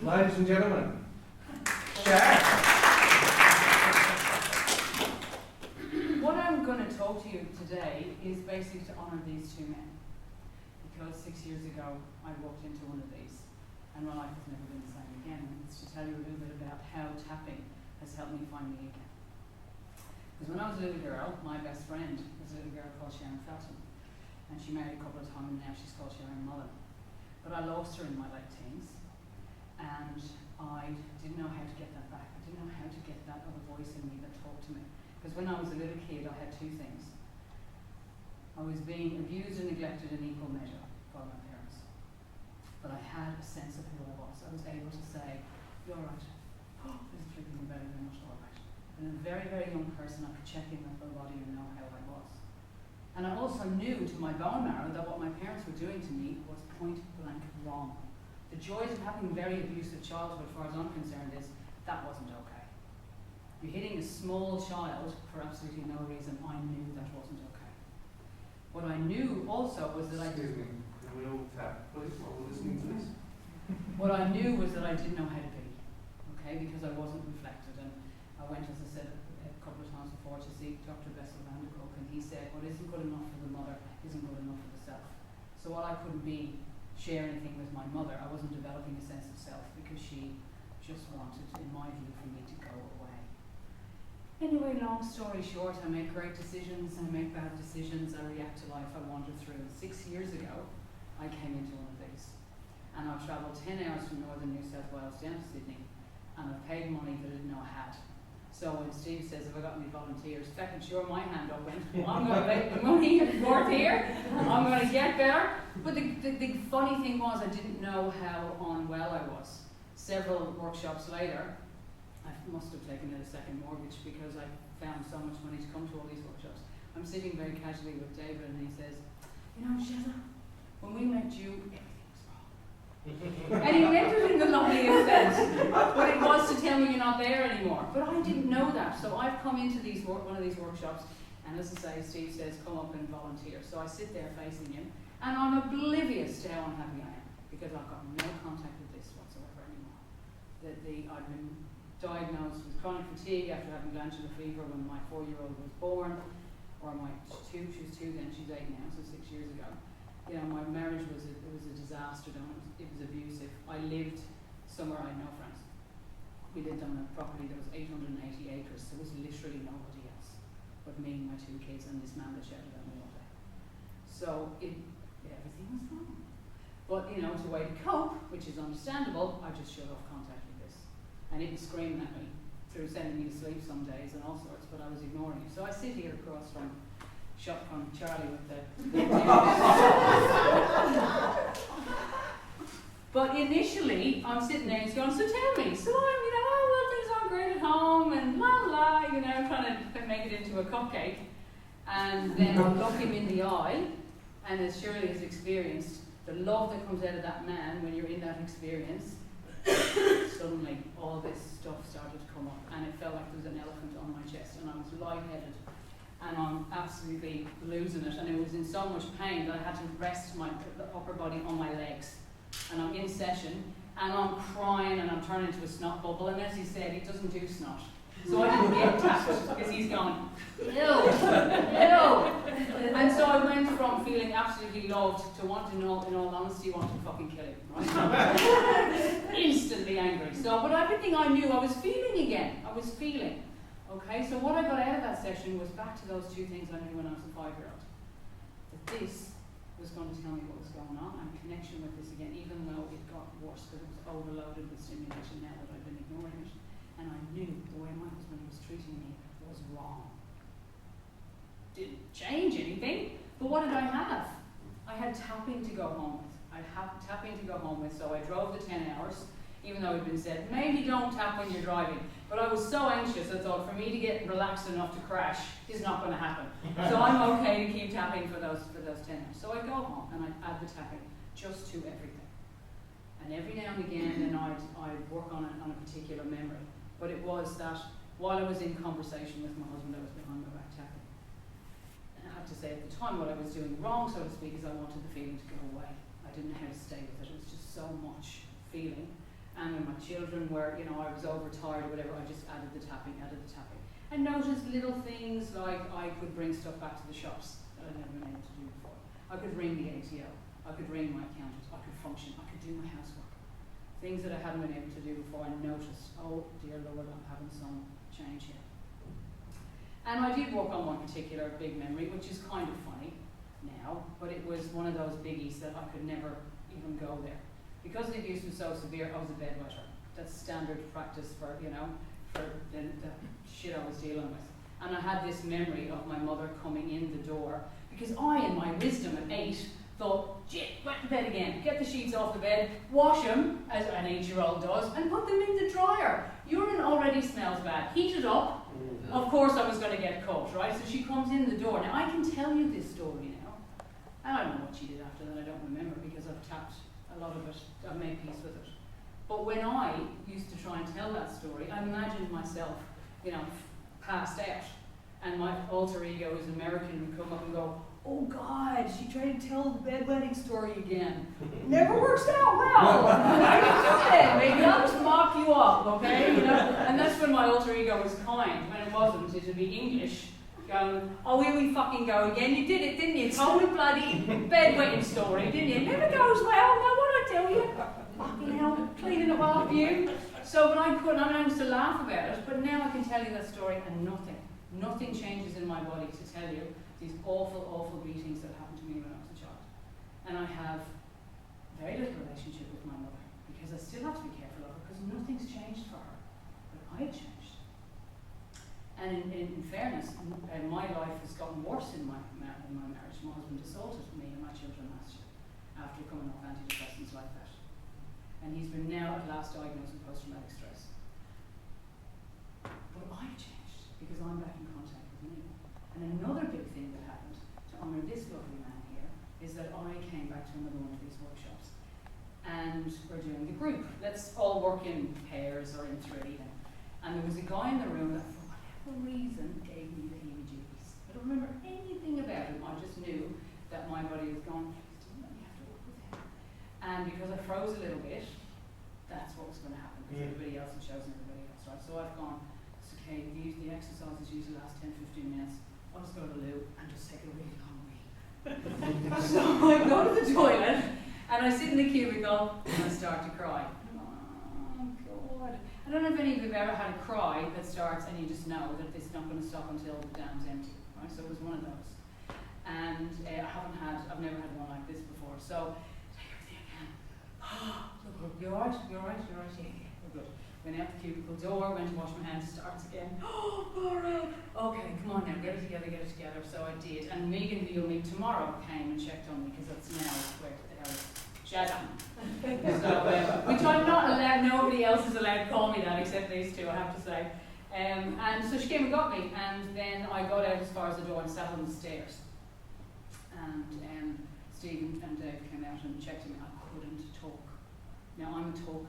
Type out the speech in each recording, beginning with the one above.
Ladies and gentlemen, Sharon. What I'm going to talk to you today is basically to honour these two men. Because 6 years ago, I walked into one of these, and my life has never been the same again. And it's to tell you a little bit about how tapping has helped me find me again. Because when I was a little girl, my best friend was a little girl called Sharon, and she married a couple of times, and now she's called Sharon Mullen. But I lost her in my late teens, and I didn't know how to get that back. I didn't know how to get that other voice in me that talked to me. Because when I was a little kid, I had two things. I was being abused and neglected in equal measure by my parents. But I had a sense of who I was. I was able to say, you're right. Oh, this is freaking better than much all right. And a very, very young person, I could check in with my body and know how I was. And I also knew to my bone marrow that what my parents were doing to me was point blank wrong. The joys of having a very abusive childhood, as far as I'm concerned, is that wasn't okay. You're hitting a small child for absolutely no reason. I knew that wasn't okay. What I knew also was that Excuse me, can we all tap, please, while we're listening to this? What I knew was that I didn't know how to be, okay, because I wasn't reflected. And I went, as I said a couple of times before, to see Dr. Bessel van der Kolk, and he said, what isn't good enough for the mother isn't good enough for the self. So while I couldn't share anything with my mother, I wasn't developing a sense of self because she just wanted, in my view, for me to go away. Anyway, long story short, I make great decisions, I make bad decisions, I react to life, I wander through. 6 years ago, I came into one of these. And I've travelled 10 hours from northern New South Wales down to Sydney, and I've paid money that I didn't know I had. So when Steve says, have I got any volunteers? Second, sure, my hand up went, I'm going to make the money forth here, I'm going to get better. But the funny thing was, I didn't know how unwell I was. Several workshops later, I must have taken out a second mortgage because I found so much money to come to all these workshops. I'm sitting very casually with David, and he says, you know, Sharon, when we met you, everything was wrong. And he meant it in the loveliest sense, but it was to tell me you're not there anymore. But I didn't know that, so I've come into one of these workshops, and as I say, Steve says, come up and volunteer. So I sit there facing him, and I'm oblivious to how unhappy I am, because I've got no contact with this whatsoever anymore. I've been diagnosed with chronic fatigue after having glandular fever when my 4-year-old was born, or she was 2 then, she's 8 now, so 6 years ago. You know, my marriage was a disaster, it was abusive. I lived somewhere I had no friends. We lived on a property that was 880 acres, so there was literally nobody else but me and my 2 kids and this man that shouted at me all day. So everything was wrong. But, you know, it's a way to cope, which is understandable, I just shut off contact with this. And it was screaming at me through sending me to sleep some days and all sorts, but I was ignoring it. So I sit here across from Shotgun Charlie with the But initially, I'm sitting there and he's going, so tell me, so I'm, you know, oh, well, things aren't great at home, and la la, you know, trying to make it into a cupcake. And then I look him in the eye, and as Shirley has experienced, the love that comes out of that man when you're in that experience, suddenly all this stuff started to come up, and it felt like there was an elephant on my chest, and I was lightheaded, and I'm absolutely losing it, and it was in so much pain that I had to rest my upper body on my legs. And I'm in session, and I'm crying, and I'm turning into a snot bubble, and as he said, he doesn't do snot. So I didn't get tapped, because he's gone, ew, ew. And so I went from feeling absolutely loved to wanting, in all honesty, wanting to fucking kill him, right? Instantly angry. So, but everything I knew, I was feeling again. I was feeling. Okay, so what I got out of that session was back to those 2 things I knew when I was a 5-year-old. That this was going to tell me what was going on, and connection with this again, even though it got worse because it was overloaded with stimulation now that I've been ignoring it. And I knew the way my husband was treating me was wrong. Didn't change anything, but what did I have? I had tapping to go home with. I had tapping to go home with, so I drove the 10 hours, even though it had been said, maybe don't tap when you're driving. But I was so anxious, I thought for me to get relaxed enough to crash is not going to happen. So I'm okay to keep tapping for those 10 hours. So I go home and I add the tapping just to everything. And every now and again, then I'd work on a particular memory. But it was that while I was in conversation with my husband, I was behind my back tapping. And I have to say at the time what I was doing wrong, so to speak, is I wanted the feeling to go away. I didn't know how to stay with it. It was just so much feeling. And when my children were, you know, I was overtired or whatever, I just added the tapping. And noticed little things like I could bring stuff back to the shops that I'd never been able to do before. I could ring the ATO, I could ring my accountant, I could function, I could do my housework. Things that I hadn't been able to do before. I noticed, oh dear Lord, I'm having some change here. And I did work on one particular big memory, which is kind of funny now, but it was one of those biggies that I could never even go there. Because the abuse was so severe, I was a bedwetter. That's standard practice for, you know, for the shit I was dealing with. And I had this memory of my mother coming in the door, because I, in my wisdom at 8, thought, shit, wet to bed again, get the sheets off the bed, wash them, as an 8-year-old does, and put them in the dryer. Urine already smells bad. Heat it up. Of course I was going to get caught, right? So she comes in the door. Now I can tell you this story now. And I don't know what she did after that, I don't remember, because I've tapped a lot of it, I've made peace with it. But when I used to try and tell that story, I imagined myself, you know, passed out. And my alter ego as American would come up and go, oh God, she tried to tell the bedwetting story again. Never works out well. How you doing? Maybe I'll just mop you up, okay? You know? And that's when my alter ego was kind. When it wasn't, it would be English. Going, oh, here we fucking go again. You did it, didn't you? Told me bloody bedwetting story, didn't you? It never goes well. Now what I tell you? Fucking hell, cleaning it off you. So, but I used to laugh about it, but now I can tell you that story and nothing changes in my body to tell you these awful, awful beatings that happened to me when I was a child. And I have very little relationship with my mother, because I still have to be careful of her, because nothing's changed for her, but I have changed. And in fairness, my life has gotten worse in my marriage. My husband assaulted me and my children last year, after coming off antidepressants like that. And he's been now at last diagnosed with post-traumatic stress. But I've changed, because I'm back in contact with me. And another big thing that happened, to honour this lovely man here, is that I came back to another one of these workshops. And we're doing the group. Let's all work in pairs or in 3. And there was a guy in the room that, for whatever reason, gave me the heebie-jeebies. I don't remember anything about him. I just knew that my body was going, please don't let me have to work with him. And because I froze a little bit, that's what was going to happen, because everybody else had chosen everybody else, right? So I've gone, it's okay, the exercises usually last 10-15 minutes. I'll just go to the loo and just take a really long wee. So I go to the toilet and I sit in the cubicle and I start to cry. Oh God. I don't know if any of you have ever had a cry that starts and you just know that it's not going to stop until the dam's empty, right? So it was one of those. And I've never had one like this before. So take everything I can. You're right, yeah, we're good. Went out the cubicle door, went to wash my hands, starts again. Oh, alright. Okay, come on now, get it together. So I did. And Megan, who you'll meet tomorrow, came and checked on me, because that's now where Sharon. So, which I'm not allowed, nobody else is allowed to call me that except these two, I have to say. And so she came and got me, and then I got out as far as the door and sat on the stairs. And Steve and Dave came out and checked me. I couldn't talk. Now I'm a talker.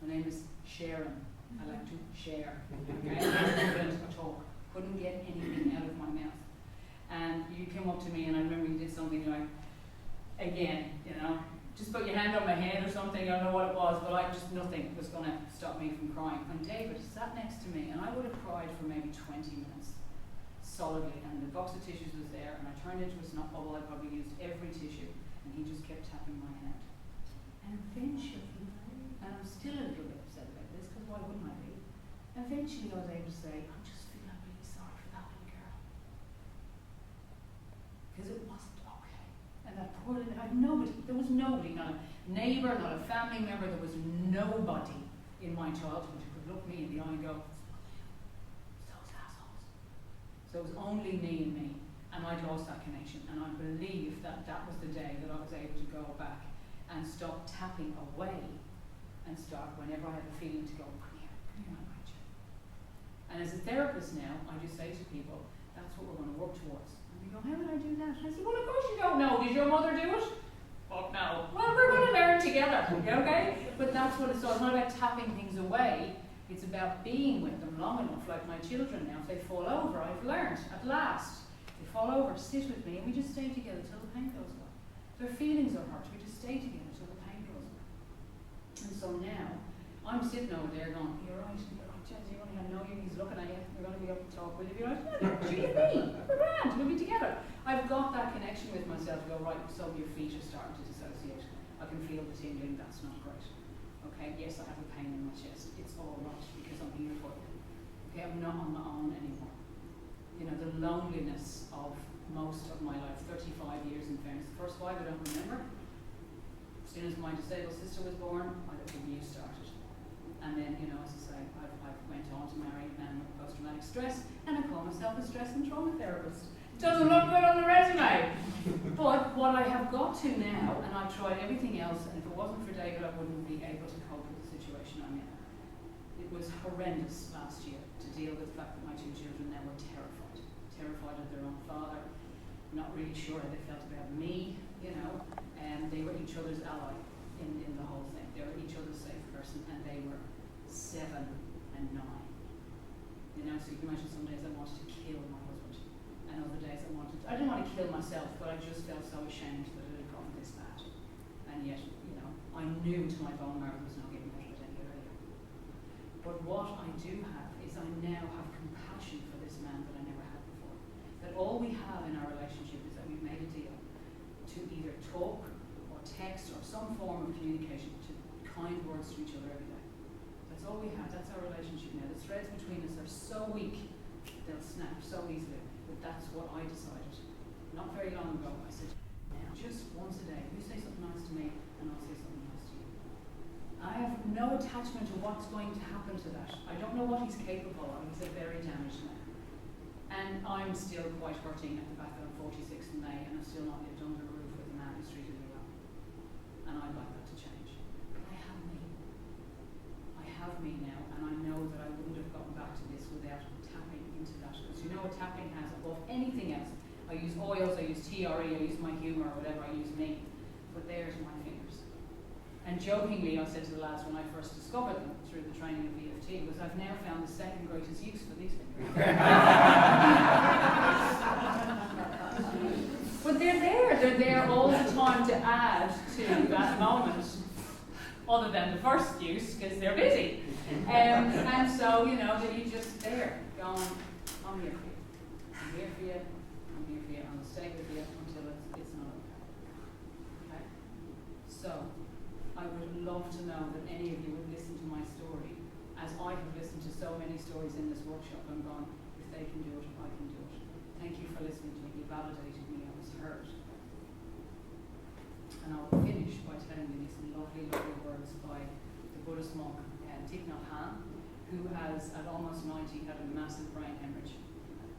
My name is Sharon. I like to share. Okay? I couldn't talk. Couldn't get anything out of my mouth. And you came up to me, and I remember you did something like, again, you know, just put your hand on my head or something. I don't know what it was, but nothing was going to stop me from crying. And David sat next to me, and I would have cried for maybe 20 minutes solidly. And the box of tissues was there, and I turned into a snot bubble. I probably used every tissue, and he just kept tapping my hand. And eventually, and I'm still a little bit upset about this, because why wouldn't I be? Eventually I was able to say, I'm just feeling really sorry for that little girl. Because it wasn't okay. And that poor little, there was nobody, not a neighbour, not a family member, there was nobody in my childhood who could look me in the eye and go, those assholes. So it was only me and me, and I'd lost that connection, and I believe that was the day that I was able to go back and stop tapping away and start, whenever I have a feeling, to go, come here, my Rachel. And as a therapist now, I just say to people, that's what we're going to work towards. And they go, how would I do that? And I say, well, of course you don't know. Did your mother do it? Fuck no. Well, we're going to learn together, okay? But that's what it's all. It's not about tapping things away. It's about being with them long enough, like my children now. If they fall over, I've learned, at last. They fall over, sit with me, and we just stay together till the pain goes away. Their feelings are hurt, we just stay together till the pain goes away. And so now, I'm sitting over there going, you're right, Jez, you only have no you, he's looking at you, you're going to be able to talk, will you be right? Yeah, she and me, we're grand, we'll be together. I've got that connection with myself to go, right, so your feet are starting to dissociate. I can feel the tingling, that's not great. Okay, yes, I have a pain in my chest. It's all right because I'm here for you. Okay, I'm not on my own anymore. You know, the loneliness of most of my life, 35 years in fairness. The first 5 I don't remember. As soon as my disabled sister was born, the abuse started. And then, you know, as I say, I went on to marry a man with post-traumatic stress, and I call myself a stress and trauma therapist. Doesn't look good on the resume. But what I have got to now, and I've tried everything else, and if it wasn't for David, I wouldn't be able to cope with the situation I'm in. It was horrendous last year to deal with the fact that my 2 children now were terrified of their own father, not really sure how they felt about me, you know, and they were each other's ally in the whole thing. They were each other's safe person, and they were 7 and 9. You know, so you can imagine some days I wanted to kill my husband, and other days I didn't want to kill myself, but I just felt so ashamed that it had gotten this bad. And yet, you know, I knew to my bone marrow it was not getting better any earlier. But what I do have is I now have compassion for this man that I never had before. That all we have in our relationship is that we've made a deal to either talk or text or some form of communication, to kind words to each other every day. That's all we have. That's our relationship now. The threads between us are so weak, they'll snap so easily. But that's what I decided. Not very long ago, I said, now just once a day, you say something nice to me, and I'll say something nice to you. I have no attachment to what's going to happen to that. I don't know what he's capable of. He's a very damaged man. And I'm still quite hurting at the fact that I'm 46 in May, and I've still not lived under a roof with a man who's treated me well. And I'd like that to change. But I have me. I have me now, and I know that I wouldn't have gotten back to this without tapping into that. Because you know what tapping has above anything else. I use oils, I use TRE, I use my humour, or whatever, I use me. But there's my fingers. And jokingly, I said to the lads when I first discovered them through the training of EFT, was I've now found the second greatest use for these fingers. But they're there all the time to add to that moment, other than the first use, because they're busy. And so, you know, that you just there, going, I'm here for you. I'm here for you. I'm here for you. I'm going to stay with you until it's not okay. So, I would love to know that any of you would listen to my story, as I have listened to so many stories in this workshop and gone, if they can do it, I can do it. Thank you for listening to me. You validated me. I was heard. And I'll finish by telling you these lovely, lovely words by the Buddhist monk, Thich Nhat Hanh, who has, at almost 90, had a massive brain hemorrhage.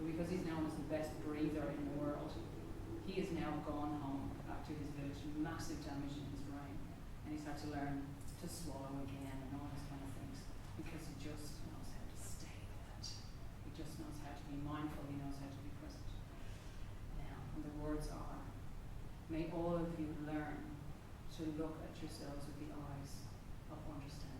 But because he's known as the best breather in the world, he has now gone home back to his village, massive damage in his brain. And he's had to learn to swallow again and all those kind of things, because he just knows how to stay with it. He just knows how to be mindful, he knows how to be present. Now, and the words are, may all of you learn to look at yourselves with the eyes of understanding.